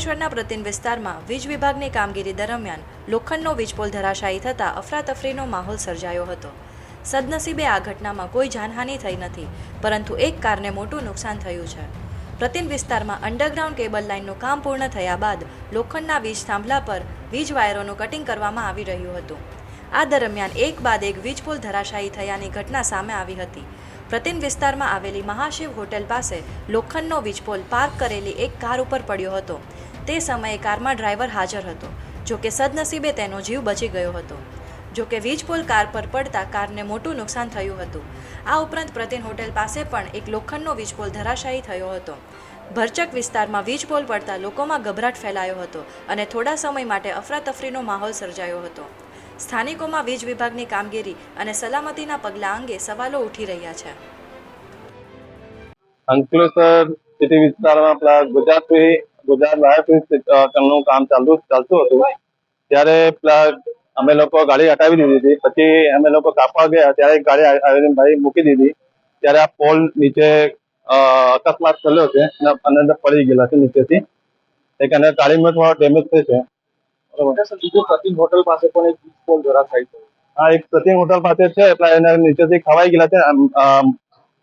અંકલેશ્વરના પ્રતિન વિસ્તારમાં વીજ વિભાગની કામગીરી દરમિયાન લોખંડનો વીજપોલ ધરાશાયી થતાં અફરાતફરીનો માહોલ સર્જાયો હતો। સદનસીબે આ ઘટનામાં કોઈ જાનહાનિ થઈ નથી, પરંતુ એક કારને મોટું નુકસાન થયું છે। પ્રતિન વિસ્તારમાં અંડરગ્રાઉન્ડ કેબલ લાઇનનું કામ પૂર્ણ થયા બાદ લોખંડના વીજ થાંભલા પર વીજ વાયરોનું કટિંગ કરવામાં આવી રહ્યું હતું। આ દરમિયાન એક બાદ એક વીજપોલ ધરાશાયી થયાની ઘટના સામે આવી હતી। પ્રતિન વિસ્તારમાં આવેલી મહાશિવ હોટેલ પાસે લોખંડનો વીજપોલ પાર્ક કરેલી એક કાર ઉપર પડ્યો હતો। તે સમયે કારમાં ડ્રાઈવર હાજર હતો, જો કે સદનસીબે તેનો જીવ બચી ગયો હતો। જો કે વીજપોલ કાર પર પડતા કારને મોટું નુકસાન થયું હતું। આ ઉપરાંત પ્રતિન હોટેલ પાસે પણ એક લોખંડનો વીજપોલ ધરાશાયી થયો હતો। ભરચક વિસ્તારમાં વીજપોલ પડતા લોકોમાં ગભરાટ ફેલાયો હતો અને થોડા સમય માટે અફરાતફરીનો માહોલ સર્જાયો હતો। સ્થાનિકોમાં વીજ વિભાગની કામગીરી અને સલામતીના પગલાં અંગે સવાલો ઉઠી રહ્યા છે। અંકલેશ્વર સિટી વિસ્તારમાં આપણા ગુજરાત લાયફનું કામ ચાલતું હતું, ત્યારે અમે લોકો ગાડી હટાવી દીધી હતી। પછી અમે લોકો કાપવા ગયા ત્યારે ગાડી આવીને ભાઈ મૂકી દીધી, ત્યારે આ પોલ નીચે અકસ્માત થયેલો છે અને અંદર પડી ગયેલા છે નીચેથી, અને ગાડીમાં થોડો ડેમેજ થયો છે। પ્રતિન હોટલ પાસે પણ એક વીજપોલ ધરાશાયી થયો। હા, એક પ્રતિન હોટલ પાસે છે, એના નીચેથી ખવાઈ ગયેલા છે,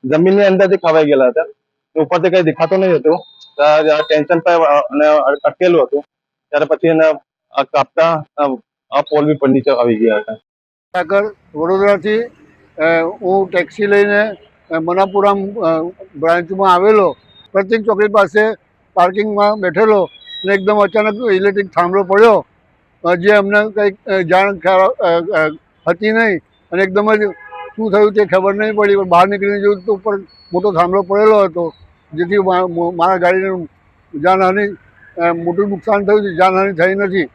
જમીનની અંદરથી ખવાઈ ગયેલા હતા। ઉપરથી કઈ દેખાતો નહીં હતું, ટેન્શન પર અને અટકેલું હતું, ત્યારે પછી એને કાપતા પોલ બી પર નીચે આવી ગયા હતા। આગળ વડોદરાથી હું ટેક્સી લઈને મનાપુરમ બ્રાન્ચમાં આવેલો, પ્રતિક ચોકડી પાસે પાર્કિંગમાં બેઠેલો અને એકદમ અચાનક ઇલેક્ટ્રિક થાંભલો પડ્યો, જે અમને કંઈક જાણ હતી નહીં અને એકદમ જ શું થયું તે ખબર નહીં પડી। પણ બહાર નીકળીને જોયું તો ઉપર મોટો થાંભલો પડેલો હતો, જેથી મારા ગાડીને જાનહાનિ મોટું નુકસાન થયું છે, જાનહાનિ થઈ નથી।